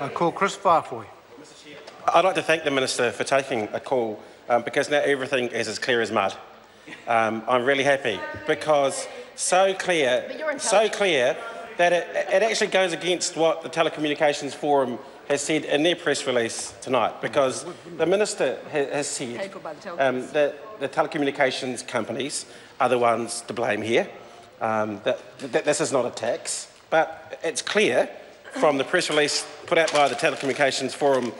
I call Chris Farfoy. I'd like to thank the Minister for taking a call because now everything is as clear as mud. I'm really happy because so clear that it actually goes against what the Telecommunications Forum has said in their press release tonight, because the Minister has said that the telecommunications companies are the ones to blame here, that this is not a tax, but it's clear from the press release put out by the Telecommunications Forum,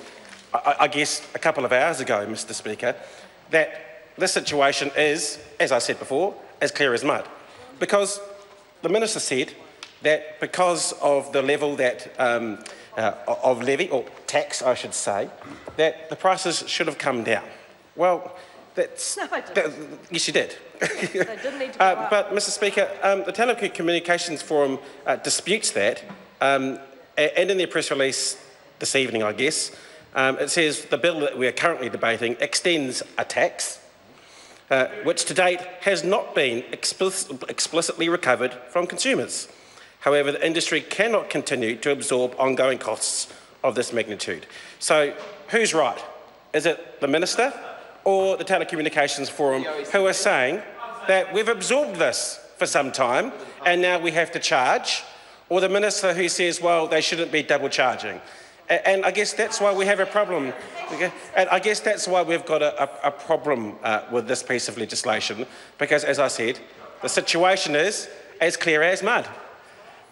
I guess a couple of hours ago, Mr Speaker, that this situation is, as I said before, as clear as mud. Because the Minister said that because of the level that of levy, or tax I should say, that the prices should have come down. Well, that's... No, I didn't. Yes, you did. They didn't need to go up. But, Mr Speaker, the Telecommunications Forum disputes that, and in their press release this evening, I guess, it says the bill that we are currently debating extends a tax, which to date has not been explicitly recovered from consumers. However, the industry cannot continue to absorb ongoing costs of this magnitude. So, who's right? Is it the Minister or the Telecommunications Forum who are saying that we've absorbed this for some time and now we have to charge, or the Minister who says, well, they shouldn't be double charging? And I guess that's why we have a problem. And I guess that's why we've got a problem with this piece of legislation, because, as I said, the situation is as clear as mud.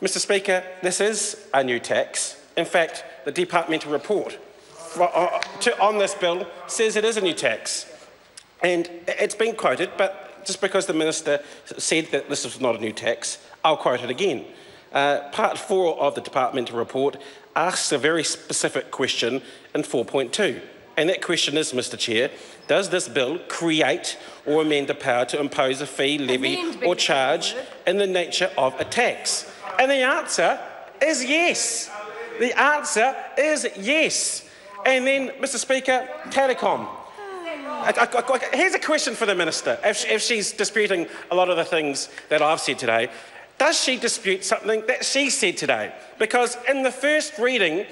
Mr Speaker, this is a new tax. In fact, the departmental report on this bill says it is a new tax. And it's been quoted, but just because the Minister said that this was not a new tax, I'll quote it again. Part 4 of the departmental report asks a very specific question in 4.2. And that question is, Mr Chair, does this bill create or amend the power to impose a fee, levy or charge in the nature of a tax? And the answer is yes. The answer is yes. And then, Mr Speaker, Telecom. Here's a question for the Minister, if she's disputing a lot of the things that I've said today. Does she dispute something that she said today? Because in her first reading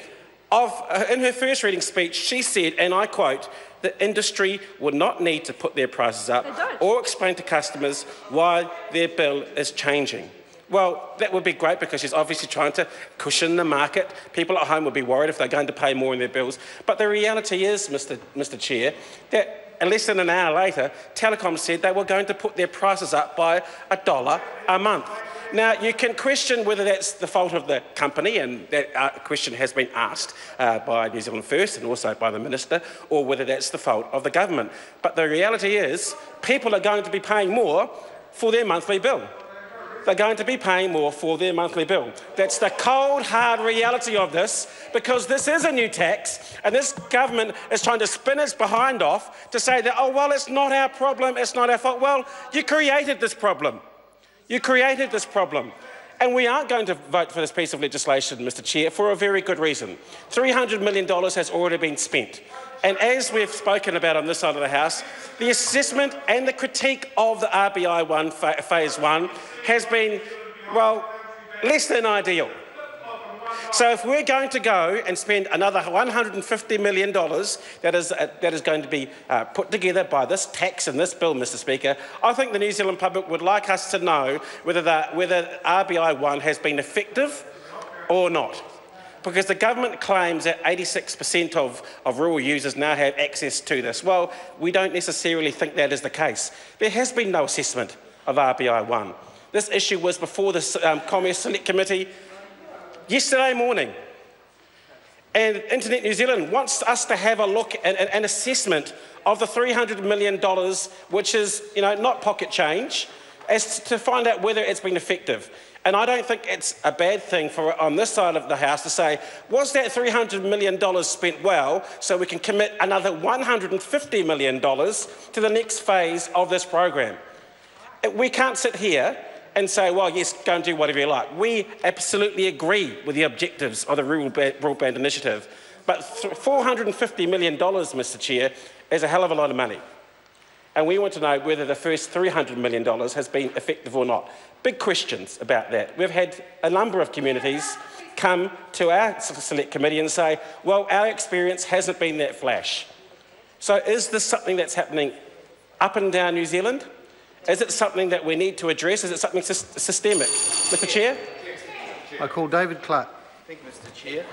speech, she said, and I quote, the industry would not need to put their prices up or explain to customers why their bill is changing. Well, that would be great because she's obviously trying to cushion the market. People at home would be worried if they're going to pay more in their bills. But the reality is, Mr Chair, that less than an hour later, Telecom said they were going to put their prices up by $1 a month. Now, you can question whether that's the fault of the company, and that question has been asked by New Zealand First and also by the Minister, or whether that's the fault of the government. But the reality is, people are going to be paying more for their monthly bill. They're going to be paying more for their monthly bill. That's the cold, hard reality of this, because this is a new tax, and this government is trying to spin its behind off to say that, oh, well, it's not our problem, it's not our fault. Well, you created this problem. You created this problem. And we aren't going to vote for this piece of legislation, Mr Chair, for a very good reason. $300 million has already been spent. And as we've spoken about on this side of the House, the assessment and the critique of the RBI Phase 1 has been, well, less than ideal. So if we're going to go and spend another $150 million that is going to be put together by this tax and this bill, Mr Speaker, I think the New Zealand public would like us to know whether RBI 1 has been effective or not. Because the government claims that 86% of rural users now have access to this. Well, we don't necessarily think that is the case. There has been no assessment of RBI 1. This issue was before the Commerce Select Committee yesterday morning. And Internet New Zealand wants us to have a look at an assessment of the $300 million, which is, not pocket change, as to find out whether it's been effective. And I don't think it's a bad thing for on this side of the House to say, was that $300 million spent well, so we can commit another $150 million to the next phase of this program? We can't sit here and say, well, yes, go and do whatever you like. We absolutely agree with the objectives of the Rural Broadband Initiative. But $450 million, Mr Chair, is a hell of a lot of money. And we want to know whether the first $300 million has been effective or not. Big questions about that. We've had a number of communities come to our select committee and say, well, our experience hasn't been that flash. So is this something that's happening up and down New Zealand? Is it something that we need to address? Is it something systemic? Mr Chair? I call David Clark. Thank you, Mr Chair.